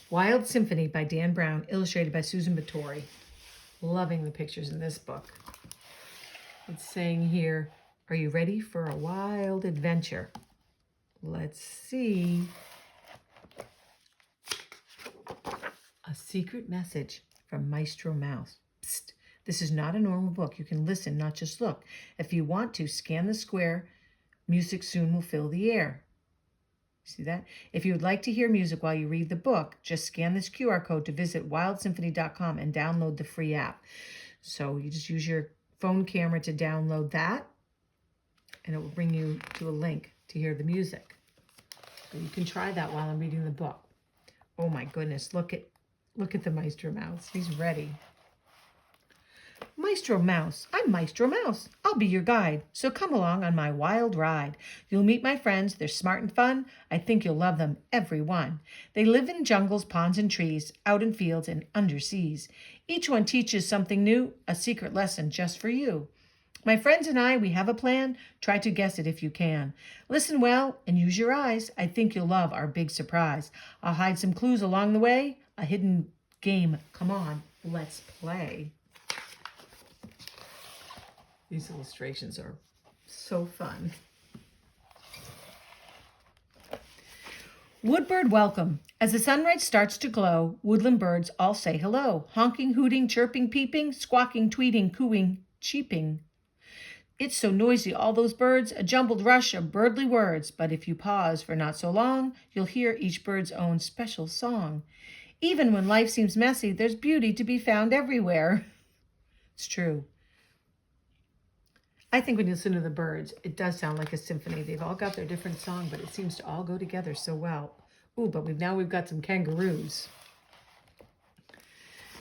Wild Symphony by Dan Brown, illustrated by Susan Battori. Loving the pictures in this book. It's saying here, are you ready for a wild adventure? Let's see. A secret message from Maestro Mouse. Psst. This is not a normal book. You can listen, not just look. If you want to, scan the square. Music soon will fill the air. See that? If you would like to hear music while you read the book, just scan this QR code to visit wildsymphony.com and download the free app. So you just use your phone camera to download that, and it will bring you to a link to hear the music. So you can try that while I'm reading the book. Oh my goodness, look at the Maestro Mouse. He's ready. Maestro Mouse, I'm Maestro Mouse. I'll be your guide, so come along on my wild ride. You'll meet my friends. They're smart and fun. I think you'll love them, every one. They live in jungles, ponds, and trees, out in fields and under seas. Each one teaches something new, a secret lesson just for you. My friends and I, we have a plan. Try to guess it if you can. Listen well and use your eyes. I think you'll love our big surprise. I'll hide some clues along the way, a hidden game. Come on, let's play. These illustrations are so fun. Woodbird welcome. As the sunrise starts to glow, woodland birds all say hello. Honking, hooting, chirping, peeping, squawking, tweeting, cooing, cheeping. It's so noisy, all those birds, a jumbled rush of birdly words. But if you pause for not so long, you'll hear each bird's own special song. Even when life seems messy, there's beauty to be found everywhere. It's true. I think when you listen to the birds, it does sound like a symphony. They've all got their different song, but it seems to all go together so well. Ooh, but we've got some kangaroos.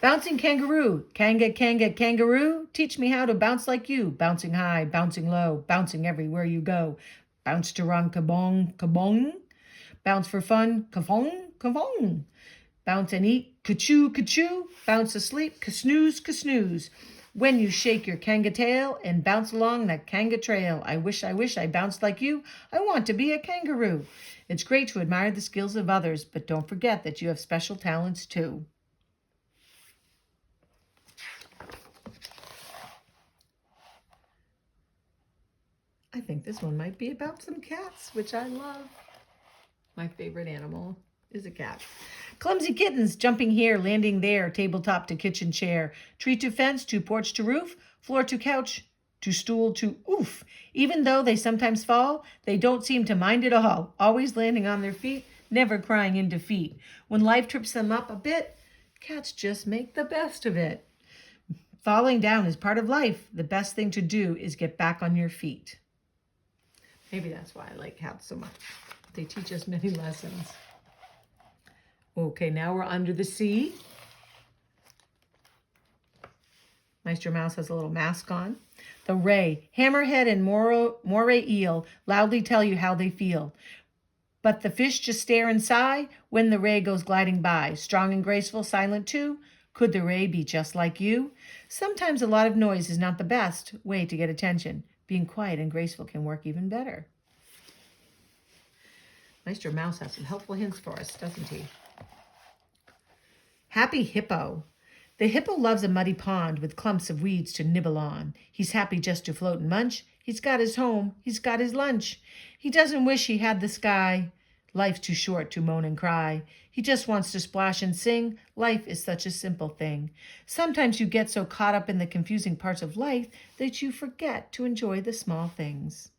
Bouncing kangaroo, kangaroo, teach me how to bounce like you. Bouncing high, bouncing low, bouncing everywhere you go. Bounce to run, kabong, kabong. Bounce for fun, kafong, kafong. Bounce and eat, ka-choo, ka-choo. Bounce asleep, ka-snooze, ka-snooze. When you shake your kanga tail and bounce along that kanga trail, I wish I bounced like you. I want to be a kangaroo. It's great to admire the skills of others, but don't forget that you have special talents too. I think this one might be about some cats, which I love. My favorite animal is a cat. Clumsy kittens jumping here, landing there, tabletop to kitchen chair, tree to fence, to porch to roof, floor to couch, to stool to oof. Even though they sometimes fall, they don't seem to mind at all, always landing on their feet, never crying in defeat. When life trips them up a bit, cats just make the best of it. Falling down is part of life. The best thing to do is get back on your feet. Maybe that's why I like cats so much. They teach us many lessons. Okay, now we're under the sea. Maestro Mouse has a little mask on. The ray, hammerhead and moray eel loudly tell you how they feel. But the fish just stare and sigh when the ray goes gliding by. Strong and graceful, silent too. Could the ray be just like you? Sometimes a lot of noise is not the best way to get attention. Being quiet and graceful can work even better. Maestro Mouse has some helpful hints for us, doesn't he? Happy hippo. The hippo loves a muddy pond with clumps of weeds to nibble on. He's happy just to float and munch. He's got his home. He's got his lunch. He doesn't wish he had the sky. Life's too short to moan and cry. He just wants to splash and sing. Life is such a simple thing. Sometimes you get so caught up in the confusing parts of life that you forget to enjoy the small things.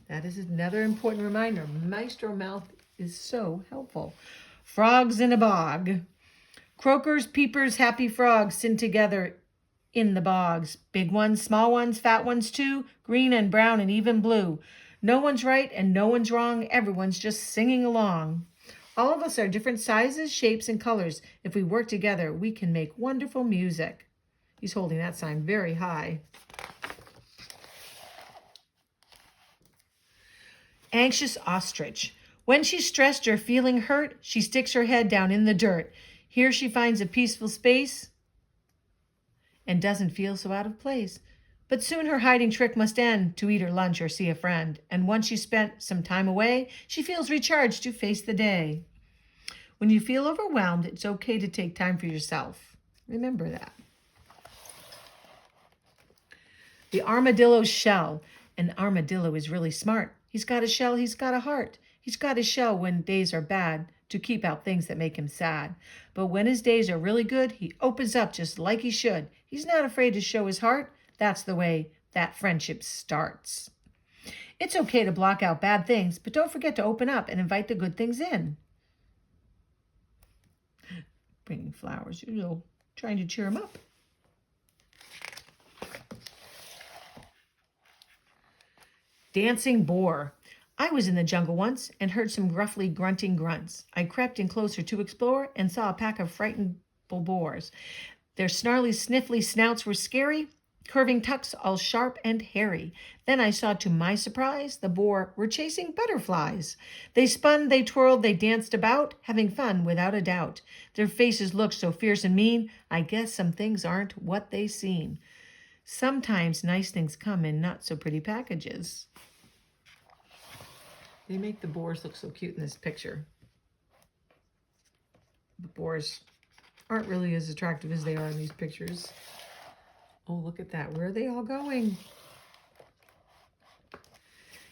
That is another important reminder. Maestro Mouse is so helpful. Frogs in a bog. Croakers, peepers, happy frogs sing together in the bogs. Big ones, small ones, fat ones too, green and brown and even blue. No one's right and no one's wrong. Everyone's just singing along. All of us are different sizes, shapes, and colors. If we work together, we can make wonderful music. He's holding that sign very high. Anxious ostrich. When she's stressed or feeling hurt, she sticks her head down in the dirt. Here she finds a peaceful space and doesn't feel so out of place. But soon her hiding trick must end to eat her lunch or see a friend. And once she's spent some time away, she feels recharged to face the day. When you feel overwhelmed, it's okay to take time for yourself. Remember that. The armadillo's shell. An armadillo is really smart. He's got a shell, he's got a heart. He's got his shell when days are bad to keep out things that make him sad. But when his days are really good, he opens up just like he should. He's not afraid to show his heart. That's the way that friendship starts. It's okay to block out bad things, but don't forget to open up and invite the good things in. Bringing flowers, trying to cheer him up. Dancing boar. I was in the jungle once and heard some gruffly grunting grunts. I crept in closer to explore and saw a pack of frightened boars. Their snarly, sniffly snouts were scary, curving tucks all sharp and hairy. Then I saw, to my surprise, the boar were chasing butterflies. They spun, they twirled, they danced about, having fun without a doubt. Their faces looked so fierce and mean, I guess some things aren't what they seem. Sometimes nice things come in not so pretty packages. They make the boars look so cute in this picture. The boars aren't really as attractive as they are in these pictures. Oh, look at that. Where are they all going?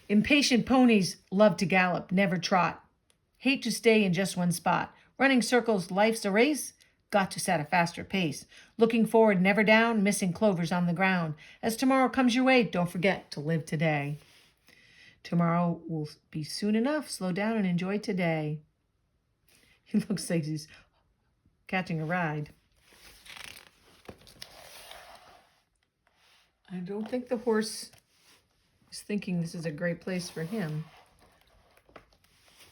Impatient ponies love to gallop, never trot. Hate to stay in just one spot. Running circles, life's a race. Got to set a faster pace. Looking forward, never down, missing clovers on the ground. As tomorrow comes your way, don't forget to live today. Tomorrow will be soon enough. Slow down and enjoy today. He looks like he's catching a ride. I don't think the horse is thinking this is a great place for him.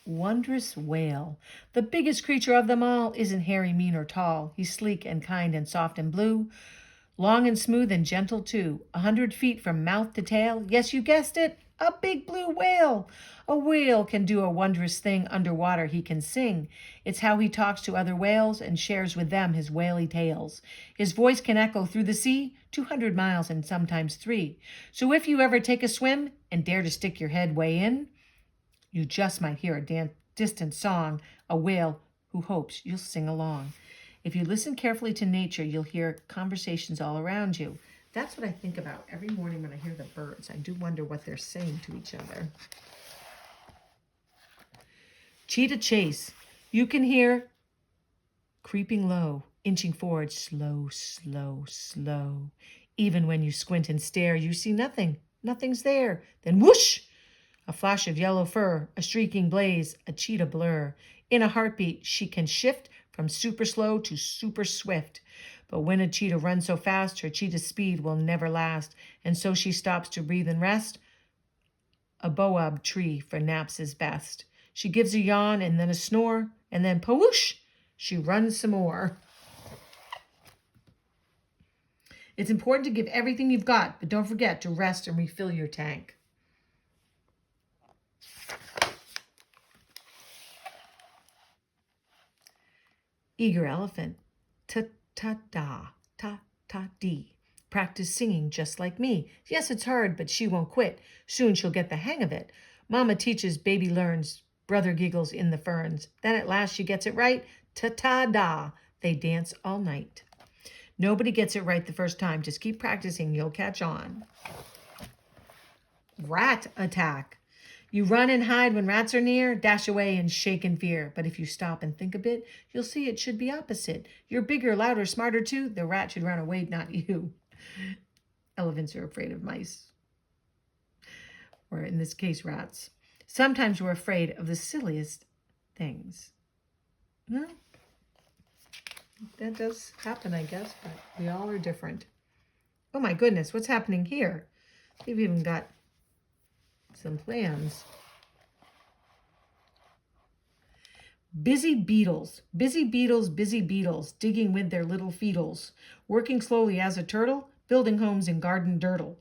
Wondrous whale. The biggest creature of them all isn't hairy, mean, or tall. He's sleek and kind and soft and blue. Long and smooth and gentle too. 100 feet from mouth to tail. Yes, you guessed it. A big blue whale. A whale can do a wondrous thing underwater. He can sing. It's how he talks to other whales and shares with them his whaley tales. His voice can echo through the sea, 200 miles and sometimes 3. So if you ever take a swim and dare to stick your head way in, you just might hear a distant song, a whale who hopes you'll sing along. If you listen carefully to nature, you'll hear conversations all around you. That's what I think about every morning when I hear the birds. I do wonder what they're saying to each other. Cheetah chase. You can hear creeping low, inching forward, slow, slow, slow. Even when you squint and stare, you see nothing. Nothing's there. Then whoosh! A flash of yellow fur, a streaking blaze, a cheetah blur. In a heartbeat, she can shift from super slow to super swift. But when a cheetah runs so fast, her cheetah speed will never last, and so she stops to breathe and rest. A baobab tree for naps is best. She gives a yawn and then a snore, and then pawoosh, she runs some more. It's important to give everything you've got, but don't forget to rest and refill your tank. Eager elephant. Ta-ta-da, ta-ta-dee. Practice singing just like me. Yes, it's hard, but she won't quit. Soon she'll get the hang of it. Mama teaches, baby learns. Brother giggles in the ferns. Then at last she gets it right. Ta-ta-da. They dance all night. Nobody gets it right the first time. Just keep practicing. You'll catch on. Rat attack. You run and hide when rats are near, dash away and shake in fear. But if you stop and think a bit, you'll see it should be opposite. You're bigger, louder, smarter too. The rat should run away, not you. Elephants are afraid of mice. Or in this case, rats. Sometimes we're afraid of the silliest things. Well, that does happen, I guess, but we all are different. Oh my goodness, what's happening here? They've even got some plans. Busy beetles, busy beetles, busy beetles, digging with their little feetles, working slowly as a turtle, building homes in garden dirtle.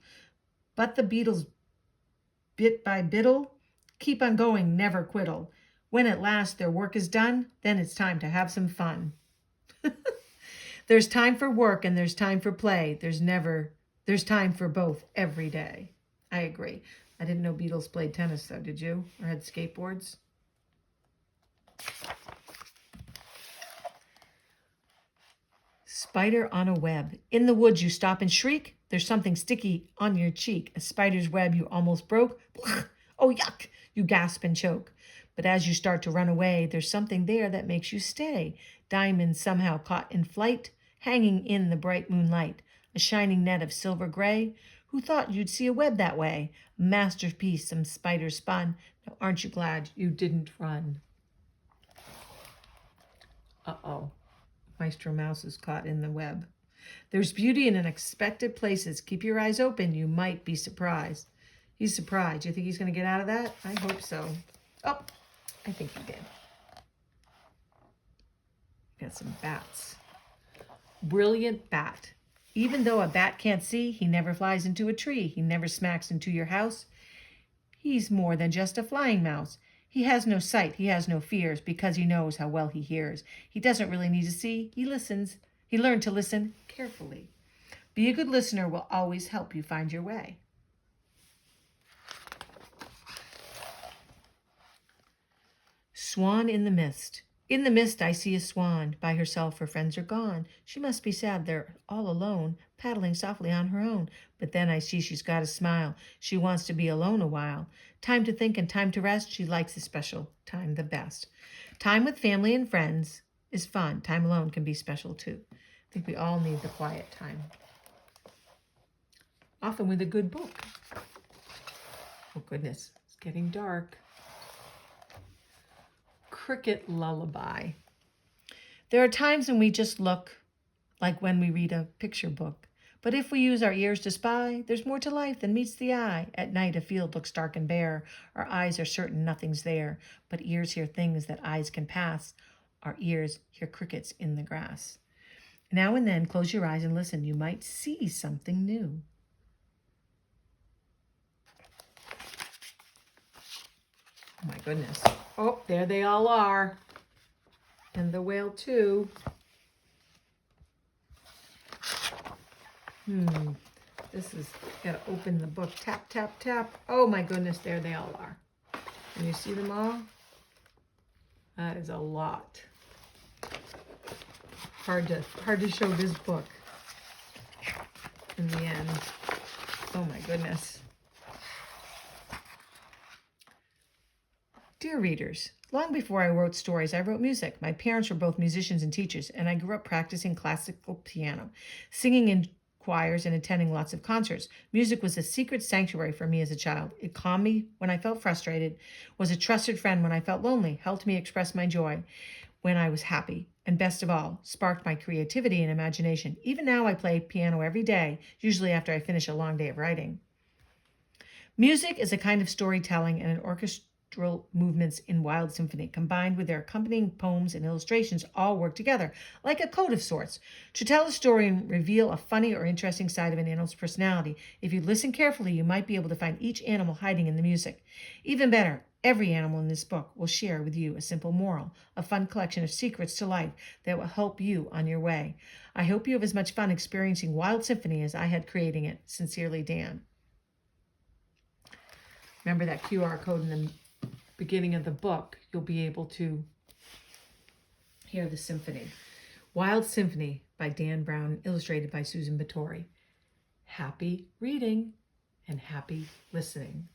But the beetles, bit by bittle, keep on going, never quittle. When at last their work is done, then it's time to have some fun. There's time for work and there's time for play. There's time for both every day. I agree. I didn't know beetles played tennis though, did you? Or had skateboards? Spider on a web. In the woods you stop and shriek. There's something sticky on your cheek. A spider's web you almost broke. Oh, yuck! You gasp and choke. But as you start to run away, there's something there that makes you stay. Diamonds somehow caught in flight, hanging in the bright moonlight. A shining net of silver gray. Who thought you'd see a web that way? A masterpiece some spider spun. Now aren't you glad you didn't run? Uh-oh. Maestro Mouse is caught in the web. There's beauty in unexpected places. Keep your eyes open. You might be surprised. He's surprised. You think he's going to get out of that? I hope so. Oh, I think he did. Got some bats. Brilliant bat. Even though a bat can't see, he never flies into a tree. He never smacks into your house. He's more than just a flying mouse. He has no sight, he has no fears, because he knows how well he hears. He doesn't really need to see, he listens. He learned to listen carefully. Be a good listener will always help you find your way. Swan in the mist. In the mist I see a swan. By herself her friends are gone. She must be sad they're all alone, paddling softly on her own. But then I see she's got a smile. She wants to be alone a while. Time to think and time to rest. She likes the special time the best. Time with family and friends is fun. Time alone can be special too. I think we all need the quiet time. Often with a good book. Oh goodness, it's getting dark. Cricket Lullaby. There are times when we just look, like when we read a picture book. But if we use our ears to spy, there's more to life than meets the eye. At night a field looks dark and bare. Our eyes are certain nothing's there. But ears hear things that eyes can pass. Our ears hear crickets in the grass. Now and then, close your eyes and listen. You might see something new. Oh my goodness. Oh, there they all are. And the whale too. This is, gotta open the book. Tap, tap, tap. Oh my goodness, there they all are. Can you see them all? That is a lot. Hard to show this book in the end. Oh my goodness. Dear readers, long before I wrote stories, I wrote music. My parents were both musicians and teachers, and I grew up practicing classical piano, singing in choirs, and attending lots of concerts. Music was a secret sanctuary for me as a child. It calmed me when I felt frustrated, was a trusted friend when I felt lonely, helped me express my joy when I was happy, and best of all, sparked my creativity and imagination. Even now I play piano every day, usually after I finish a long day of writing. Music is a kind of storytelling and an orchestral movements in Wild Symphony, combined with their accompanying poems and illustrations, all work together, like a code of sorts, to tell a story and reveal a funny or interesting side of an animal's personality. If you listen carefully, you might be able to find each animal hiding in the music. Even better, every animal in this book will share with you a simple moral, a fun collection of secrets to life that will help you on your way. I hope you have as much fun experiencing Wild Symphony as I had creating it. Sincerely, Dan. Remember that QR code in the beginning of the book, you'll be able to hear the symphony. Wild Symphony by Dan Brown, illustrated by Susan Battori. Happy reading and happy listening.